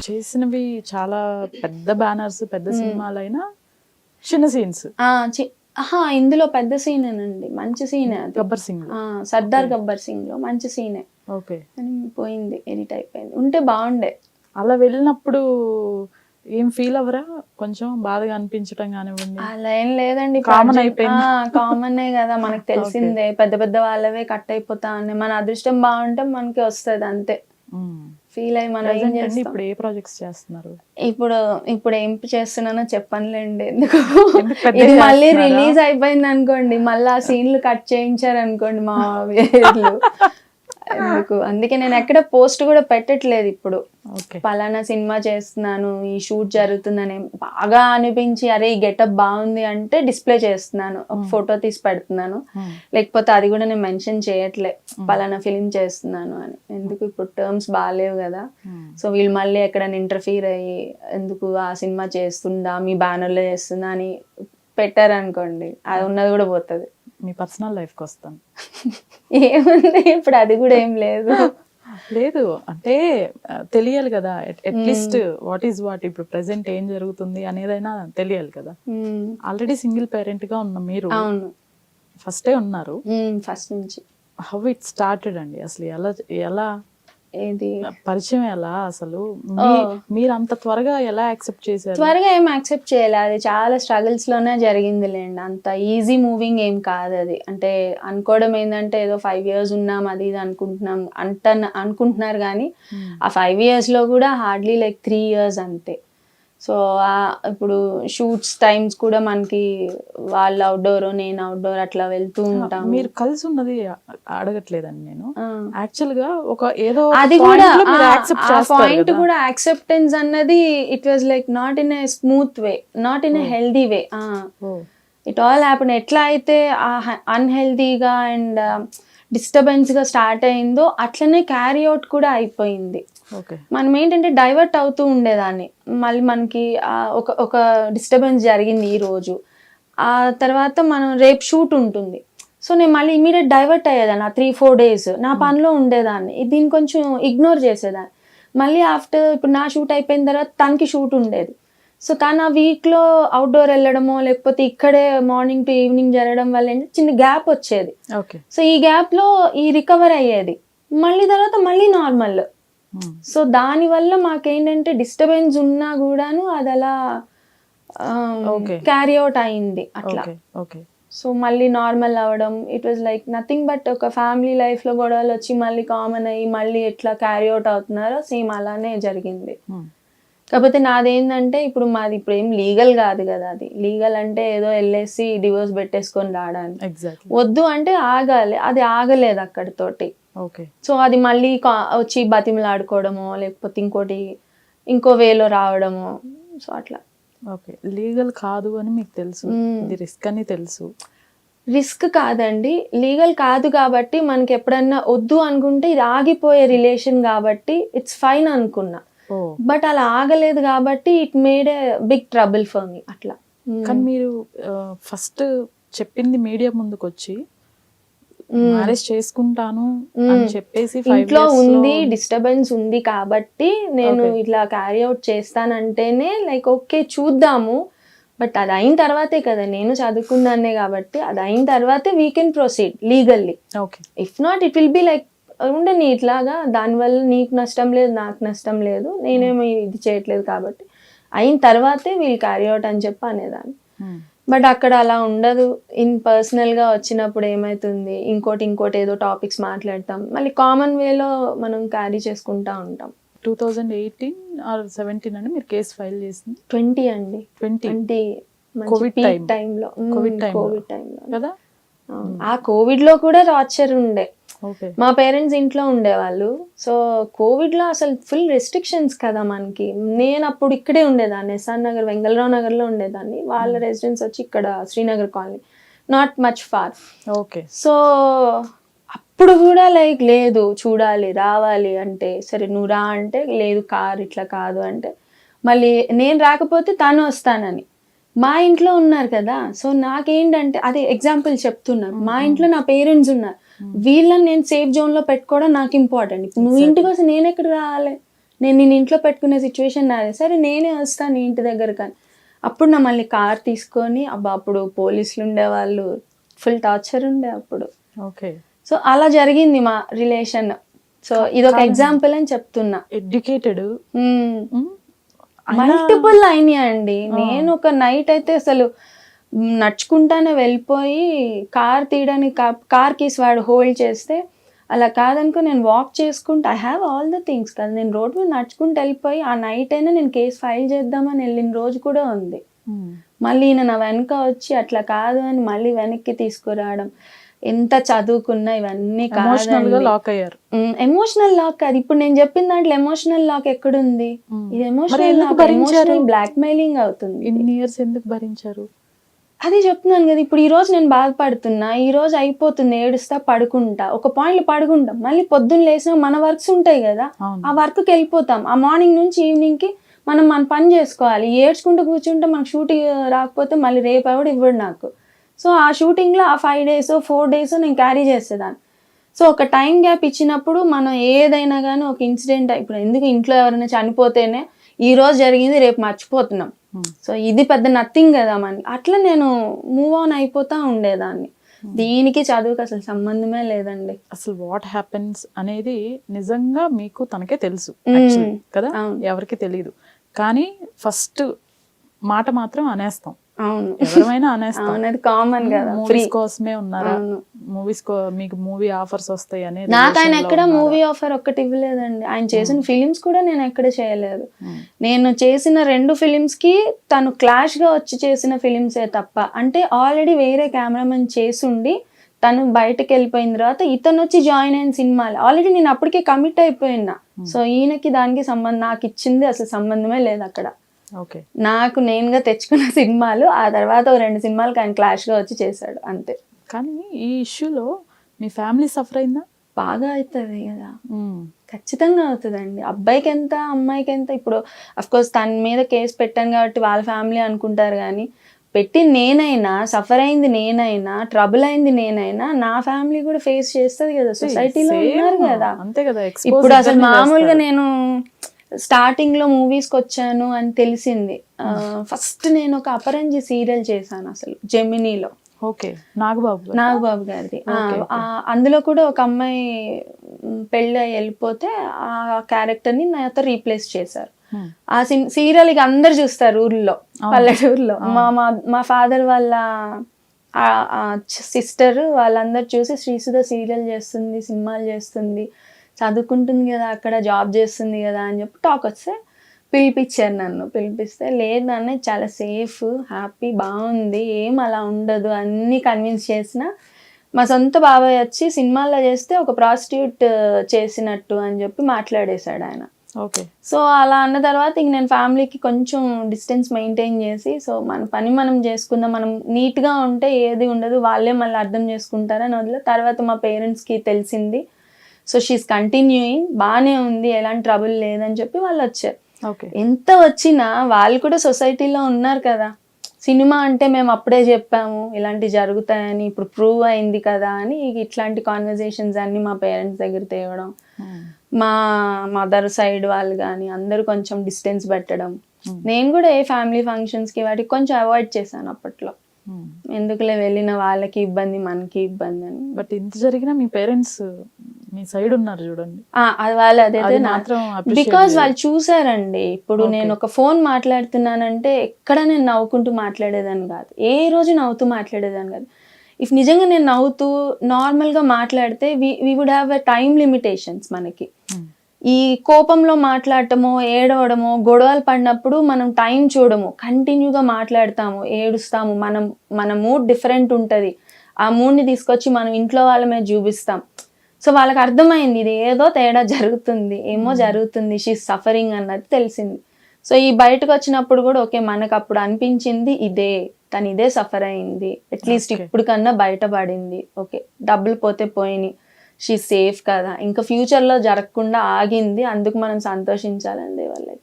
చేసినవి చాలా పెద్ద బ్యానర్స్, పెద్ద సినిమాలైనా చిన్న సీన్స్. ఇందులో పెద్ద సీనేనండి, మంచి సీనే అది. గబ్బర్ సింగ్. సర్దార్ గబ్బర్ సింగ్ లో మంచి సీనే. ఓకే. పోయింది, ఎడిట్ అయిపోయింది. ఉంటే బాగుండే. అలా వెళ్ళినప్పుడు ఏం ఫీల్ అవ్వరా? కొంచెం బాధగా అనిపించడం కానివ్వండి. అలా ఏం లేదండి, కామన్ అయిపోయింది. కామనే కదా, మనకు తెలిసిందే. పెద్ద పెద్ద వాళ్ళవే కట్ అయిపోతా ఉన్నాయి. మన అదృష్టం బాగుంటే మనకి వస్తుంది అంతే. ఫీల్ అయ్యి మనం ఏం చేస్తాం. ఇప్పుడు ఏ ప్రాజెక్ట్స్ చేస్తున్నారు? ఇప్పుడు ఏం చేస్తున్నానో చెప్పనులేండి, ఎందుకు. ఇది మళ్ళీ రిలీజ్ అయిపోయింది అనుకోండి, మళ్ళీ ఆ సీన్లు కట్ చేయించారు అనుకోండి మా వేర్లు, ఎందుకు. అందుకే నేను ఎక్కడ పోస్ట్ కూడా పెట్టట్లేదు ఇప్పుడు. పలానా సినిమా చేస్తున్నాను, ఈ షూట్ జరుగుతుందని బాగా అనిపించి అరే ఈ గెటప్ బాగుంది అంటే డిస్ప్లే చేస్తున్నాను, ఒక ఫోటో తీసి పెడుతున్నాను. లేకపోతే అది కూడా నేను మెన్షన్ చేయట్లే పలానా ఫిలిం చేస్తున్నాను అని. ఎందుకు, ఇప్పుడు టర్మ్స్ బాగాలేవు కదా. సో వీళ్ళు మళ్ళీ ఎక్కడైనా ఇంటర్ఫీర్ అయ్యి ఎందుకు ఆ సినిమా చేస్తుందా, మీ బ్యానర్లో చేస్తుందా అని పెట్టారనుకోండి, అది ఉన్నది కూడా పోతుంది. మీ పర్సనల్ లైఫ్కి వస్తాను. ఏముంది ఇప్పుడు, అది కూడా ఏం లేదు. లేదు అంటే తెలియాలి కదా, అట్లీస్ట్ వాట్ ఈస్ వాట్, ఇప్పుడు ప్రెసెంట్ ఏం జరుగుతుంది అనేదైనా తెలియాలి కదా. ఆల్రెడీ సింగిల్ పేరెంట్ గా ఉన్న మీరు ఫస్టే ఉన్నారు, ఫస్ట్ నుంచి. హౌ ఇట్ స్టార్టెడ్ అండి అసలు? ఎలా ఏది పరిచయం, ఎలా అసలు మీరు అంత త్వరగా ఎలా యాక్సెప్ట్ చేశారు? త్వరగా ఏం యాక్సెప్ట్ చేయలే, అది చాలా స్ట్రగుల్స్ లోనే జరిగింది లేండి. అంత ఈజీ మూవింగ్ ఏం కాదు అది. అంటే అనుకోవడం ఏంటంటే ఏదో 5 years ఉన్నాం అది ఇది అనుకుంటున్నారు కానీ ఆ 5 years లో కూడా హార్డ్లీ లైక్ 3 years అంతే. సో ఇప్పుడు షూట్స్ టైమ్స్ కూడా మనకి వాళ్ళు అవుట్డోర్ నేను అవుట్డోర్ అట్లా వెళ్తూ ఉంటాం. మీరు కలిసి ఉన్నది అడగట్లేదండి నేను, యాక్చువల్ గా ఒక ఏదో అది కూడా పాయింట్ కూడా యాక్సెప్టెన్స్ అన్నది it was like not in a smooth way, not in a healthy way. It all happen. ఎట్లా అయితే అన్హెల్దీగా అండ్ డిస్టర్బెన్స్ గా స్టార్ట్ అయిందో అట్లనే క్యారీ అవుట్ కూడా అయిపోయింది. మనం ఏంటంటే డైవర్ట్ అవుతూ ఉండేదాన్ని. మళ్ళీ మనకి ఒక డిస్టర్బెన్స్ జరిగింది ఈ రోజు, ఆ తర్వాత మనం రేపు షూట్ ఉంటుంది. సో నేను మళ్ళీ ఇమీడియట్ డైవర్ట్ అయ్యేదాన్ని. ఆ 3-4 days నా పనిలో ఉండేదాన్ని, దీన్ని కొంచెం ఇగ్నోర్ చేసేదాన్ని. మళ్ళీ ఆఫ్టర్ ఇప్పుడు నా షూట్ అయిపోయిన తర్వాత తనకి షూట్ ఉండేది. సో తను ఆ వీక్లో అవుట్డోర్ వెళ్ళడమో లేకపోతే ఇక్కడే మార్నింగ్ టు ఈవినింగ్ జరగడం వల్ల ఏంటంటే చిన్న గ్యాప్ వచ్చేది. సో ఈ గ్యాప్లో ఈ రికవర్ అయ్యేది, మళ్ళీ తర్వాత మళ్ళీ నార్మల్. సో దానివల్ల మాకేంటంటే డిస్టర్బెన్స్ ఉన్నా కూడాను అది అలా క్యారీ అవుట్ అయింది అట్లా. సో మళ్ళీ నార్మల్ అవ్వడం, it was like nothing but ఒక ఫ్యామిలీ లైఫ్లో గొడవలు వచ్చి మళ్ళీ కామన్ అయ్యి మళ్ళీ ఎట్లా క్యారీ అవుట్ అవుతున్నారో సేమ్ అలానే జరిగింది. కాకపోతే నాదేంటంటే ఇప్పుడు మాది ఇప్పుడు ఏం లీగల్ కాదు కదా. అది లీగల్ అంటే ఏదో వెళ్ళేసి డివోర్స్ పెట్టేసుకొని రావడానికి, వద్దు అంటే ఆగాలి, అది ఆగలేదు అక్కడితోటి. సో అది మళ్ళీ వచ్చి బతిమలాడుకోవడమో లేకపోతే ఇంకో వేలో రావడమో, సో అట్లా. ఓకే, లీగల్ కాదు అని మీకు తెలుసు, ఇది రిస్క్ అని తెలుసు. రిస్క్ కాదండి, లీగల్ కాదు కాబట్టి మనకి ఎప్పుడన్నా వద్దు అనుకుంటే ఇది ఆగిపోయే రిలేషన్ కాబట్టి ఇట్స్ ఫైన్ అనుకున్నా. బట్ అలా ఆగలేదు కాబట్టి it made a big trouble for me అట్లా. కానీ మీరు ఫస్ట్ చెప్పింది మీడియా ముందుకు వచ్చి మ్యారేజ్ చేసుకుంటాను అని చెప్పేసి ఇంట్లో ఉంది, డిస్టర్బెన్స్ ఉంది కాబట్టి నేను ఇట్లా క్యారీ అవుట్ చేస్తానంటేనే లైక్ ఓకే చూద్దాము. బట్ అది అయిన తర్వాతే కదా, నేను చదువుకున్నానే కాబట్టి అది అయిన తర్వాతే we can proceed legally. If not it will be like ఉండే నీ ఇట్లాగా, దానివల్ల నీకు నష్టం లేదు నాకు నష్టం లేదు, నేనేమో ఇది చేయట్లేదు కాబట్టి అయిన తర్వాతే వీల్ క్యారీ అవుట్ అని చెప్పి అనేదాన్ని. బట్ అక్కడ అలా ఉండదు. పర్సనల్గా వచ్చినప్పుడు ఏమవుతుంది, ఇంకోటి ఏదో టాపిక్స్ మాట్లాడతాం, మళ్ళీ కామన్ వేలో మనం క్యారీ చేసుకుంటా ఉంటాం. 2018 or 17 అండి మీరు కేసు ఫైల్ చేసింది? 20 అండి. 20 కోవిడ్ టైంలో కదా. ఆ కోవిడ్లో కూడా టార్చర్ ఉండే. మా పేరెంట్స్ ఇంట్లో ఉండేవాళ్ళు. సో కోవిడ్లో అసలు ఫుల్ రెస్ట్రిక్షన్స్ కదా మనకి. నేను అప్పుడు ఇక్కడే ఉండేదాన్ని, ఎస్ఆర్ నగర్ వెంగళరావు నగర్లో ఉండేదాన్ని. వాళ్ళ రెసిడెన్స్ వచ్చి ఇక్కడ Srinagar colony, not much far. So అప్పుడు కూడా లైక్ లేదు చూడాలి రావాలి అంటే, సరే నువ్వు రా అంటే లేదు కార్ ఇట్లా కాదు అంటే, మళ్ళీ నేను రాకపోతే తను వస్తానని. మా ఇంట్లో ఉన్నారు కదా, సో నాకేంటంటే అది ఎగ్జాంపుల్ చెప్తున్నాను. మా ఇంట్లో నా పేరెంట్స్ ఉన్నారు, వీళ్ళని నేను సేఫ్ జోన్ లో పెట్టుకోవడం నాకు ఇంపార్టెంట్. ఇప్పుడు నువ్వు ఇంటికి వస్తే నేను ఎక్కడ రావాలి, నేను ఇంట్లో పెట్టుకునే సిచ్యువేషన్ నాది. సరే నేనే వస్తాను నీ ఇంటి దగ్గర కానీ. అప్పుడు నా మళ్ళీ కార్ తీసుకొని అప్పుడు పోలీసులు ఉండేవాళ్ళు, ఫుల్ టార్చర్ ఉండే అప్పుడు. ఓకే. సో అలా జరిగింది మా రిలేషన్. సో ఇదొక ఎగ్జాంపుల్ అని చెప్తున్నా. ఎడ్యుకేటెడ్ మల్టిపుల్ అయినాయండి. నేను ఒక నైట్ అయితే అసలు నడుచుకుంటానే వెళ్ళిపోయి కార్ తీయడానికి కార్ కీస్ వాడు హోల్డ్ చేస్తే అలా కాదనుకో నేను వాక్ చేసుకుంటూ I have all the things కదా, నేను రోడ్ మీద నడుచుకుంటూ వెళ్ళిపోయి ఆ నైట్ అయినా నేను కేసు ఫైల్ చేద్దామని వెళ్ళిన రోజు కూడా ఉంది. మళ్ళీ ఈయన నా వెనక వచ్చి అట్లా కాదు అని మళ్ళీ వెనక్కి తీసుకురావడం. ఎంత చదువుకున్నా ఇవన్నీ లాక్ అయ్యారు. ఎమోషనల్ లాక్ కాదు. ఇప్పుడు నేను చెప్పిన దాంట్లో ఎమోషనల్ లాక్ ఎక్కడుంది? ఇది ఎమోషనల్ బ్లాక్ మెయిలింగ్ అవుతుంది. ఇన్ని ఇయర్స్ ఎందుకు భరించారు? అది చెప్తున్నాను కదా, ఇప్పుడు ఈ రోజు నేను బాధపడుతున్నా, ఈ రోజు అయిపోతుంది, ఏడుస్తా, పడుకుంటా, ఒక పాయింట్ పడుకుంటాం, మళ్ళీ పొద్దున్న లేసినా మన వర్క్స్ ఉంటాయి కదా, ఆ వర్క్కి వెళ్ళిపోతాం. ఆ మార్నింగ్ నుంచి ఈవినింగ్కి మనం మన పని చేసుకోవాలి. ఏడ్చుకుంటూ కూర్చుంటే మనకు షూటింగ్ రాకపోతే మళ్ళీ రేపు ఎవడు ఇవ్వడు నాకు. సో ఆ షూటింగ్లో ఆ 5 days 4 days నేను క్యారీ చేసేదాన్ని. సో ఒక టైం గ్యాప్ ఇచ్చినప్పుడు మనం ఏదైనా కానీ ఒక ఇన్సిడెంట్, ఇప్పుడు ఎందుకు ఇంట్లో ఎవరైనా చనిపోతేనే ఈ రోజు జరిగింది రేపు మర్చిపోతున్నాం. సో ఇది పెద్ద నథింగ్ కదా మనకి. అట్లా నేను మూవ్ ఆన్ అయిపోతా ఉండేదాన్ని. దీనికి చదువుకి అసలు సంబంధమే లేదండి. అసలు వాట్ హ్యాపెన్స్ అనేది నిజంగా మీకు తనకే తెలుసు కదా, ఎవరికి తెలియదు. కానీ ఫస్ట్ మాట మాత్రం అనేస్తాం. అవును, ఎవరైనా అనేస్తాం. అది కామన్ కదా. మూవీస్ కోసమే ఉన్నారా, మీకు మూవీ ఆఫర్స్ వస్తాయి అనేది. నాకు ఆయన ఎక్కడ మూవీ ఆఫర్ ఒక్కటి ఇవ్వలేదండి. ఆయన చేసిన ఫిలిమ్స్ కూడా నేను ఎక్కడ చేయలేదు. నేను చేసిన 2 ఫిలిమ్స్ కి తను క్లాష్ గా వచ్చి చేసిన ఫిలిమ్సే తప్ప, అంటే ఆల్రెడీ వేరే కెమెరామెన్ చేసుండి తను బయటకు వెళ్ళిపోయిన తర్వాత ఇతను వచ్చి జాయిన్ అయిన సినిమాలు ఆల్రెడీ నేను అప్పటికే కమిట్ అయిపోయినా. సో ఈయనకి దానికి సంబంధం, నాకు ఇచ్చింది అసలు సంబంధమే లేదు అక్కడ. నాకు నేనుగా తెచ్చుకున్న సినిమాలు, ఆ తర్వాత 2 సినిమాలకు ఆయన క్లాష్ గా వచ్చి చేశాడు అంతే. కానీ ఈ ఇష్యూలో మీ ఫ్యామిలీ సఫర్ అయిందా? బాగా అవుతుంది కదా, ఖచ్చితంగా అవుతుందండి. అబ్బాయికి ఎంత అమ్మాయికి ఎంత. ఇప్పుడు అఫ్కోర్స్ తన మీద కేసు పెట్టాను కాబట్టి వాళ్ళ ఫ్యామిలీ అనుకుంటారు, కానీ పెట్టింది నేనైనా, సఫర్ అయింది నేనైనా, ట్రబుల్ అయింది నేనైనా, నా ఫ్యామిలీ కూడా ఫేస్ చేస్తుంది కదా, సొసైటీలో ఉన్నారు కదా. అంతే కదా. ఇప్పుడు అసలు మామూలుగా నేను స్టార్టింగ్ లో మూవీస్కి వచ్చాను అని తెలిసింది. ఫస్ట్ నేను ఒక అపరంజి సీరియల్ చేశాను అసలు జెమినీలో. ఓకే, నాగబాబు గారిది. అందులో కూడా ఒక అమ్మాయి పెళ్ళి వెళ్ళిపోతే ఆ క్యారెక్టర్ ని నాతో రీప్లేస్ చేశారు. ఆ సీరియల్ ఇక అందరు చూస్తారు ఊర్లో, పల్లెటూరులో. మా ఫాదర్ వాళ్ళ సిస్టర్ వాళ్ళందరూ చూసి శ్రీసుధ సీరియల్ చేస్తుంది, సినిమాలు చేస్తుంది, చదువుకుంటుంది కదా, అక్కడ జాబ్ చేస్తుంది కదా అని చెప్పి టాక్ వస్తే పిలిపించారు నన్ను. పిలిపిస్తే లేదు నాన్న చాలా సేఫ్, హ్యాపీ, బాగుంది, ఏం అలా ఉండదు అన్నీ కన్విన్స్ చేసిన. మా సొంత బాబాయ్ వచ్చి సినిమాల్లో చేస్తే ఒక ప్రాస్టిట్యూట్ చేసినట్టు అని చెప్పి మాట్లాడేశాడు ఆయన. ఓకే. సో అలా అన్న తర్వాత ఇంక నేను ఫ్యామిలీకి కొంచెం డిస్టెన్స్ మెయింటైన్ చేసి, సో మన పని మనం చేసుకుందాం, మనం నీట్గా ఉంటే ఏది ఉండదు, వాళ్ళే మళ్ళీ అర్థం చేసుకుంటారని వదిలే. తర్వాత మా పేరెంట్స్కి తెలిసింది. సో షీఈస్ కంటిన్యూయింగ్, బాగానే ఉంది, ఎలాంటి ట్రబుల్ లేదని చెప్పి వాళ్ళు వచ్చారు. ఎంత వచ్చినా వాళ్ళు కూడా సొసైటీలో ఉన్నారు కదా. సినిమా అంటే మేము అప్పుడే చెప్పాము ఇలాంటివి జరుగుతాయని, ఇప్పుడు ప్రూవ్ అయింది కదా అని ఇట్లాంటి కాన్వర్జేషన్స్ అన్ని మా పేరెంట్స్ దగ్గర తేవడం, మా మదర్ సైడ్ వాళ్ళు కానీ అందరూ కొంచెం డిస్టెన్స్ పెట్టడం. నేను కూడా ఏ ఫ్యామిలీ ఫంక్షన్స్కి వాటికి కొంచెం అవాయిడ్ చేశాను అప్పట్లో. ఎందుకులే వెళ్ళిన వాళ్ళకి ఇబ్బంది, మనకి ఇబ్బంది అని. బట్ ఇంత జరిగినా మీ పేరెంట్స్ మీ సైడ్ ఉన్నారు చూడండి. అది వాళ్ళు అదైతే బికాజ్ వాళ్ళు చూసారండి. ఇప్పుడు నేను ఒక ఫోన్ మాట్లాడుతున్నానంటే ఎక్కడ నేను నవ్వుకుంటూ మాట్లాడేదాన్ని కాదు, ఏ రోజు నవ్వుతూ మాట్లాడేదాన్ని కాదు. ఇఫ్ నిజంగా నేను నవ్వుతూ నార్మల్గా మాట్లాడితే we would have a time limitations మనకి. ఈ కోపంలో మాట్లాడటమో, ఏడవడమో, గొడవలు పడినప్పుడు మనం టైం చూడము, కంటిన్యూగా మాట్లాడతాము, ఏడుస్తాము. మన మూడ్ డిఫరెంట్ ఉంటుంది. ఆ మూడ్ని తీసుకొచ్చి మనం ఇంట్లో వాళ్ళ మీద చూపిస్తాం. సో వాళ్ళకి అర్థమైంది ఇది ఏదో తేడా జరుగుతుంది, ఏమో జరుగుతుంది, షీఈస్ సఫరింగ్ అన్నది తెలిసింది. సో ఈ బయటకు వచ్చినప్పుడు కూడా ఓకే, మనకు అప్పుడు అనిపించింది తను ఇదే సఫర్ అయింది, అట్లీస్ట్ ఇప్పుడు కన్నా బయటపడింది, ఓకే డబ్బులు పోతే పోయినాయి, షీ సేఫ్ కదా, ఇంకా ఫ్యూచర్లో జరగకుండా ఆగింది, అందుకు మనం సంతోషించాలండి వాళ్ళకి.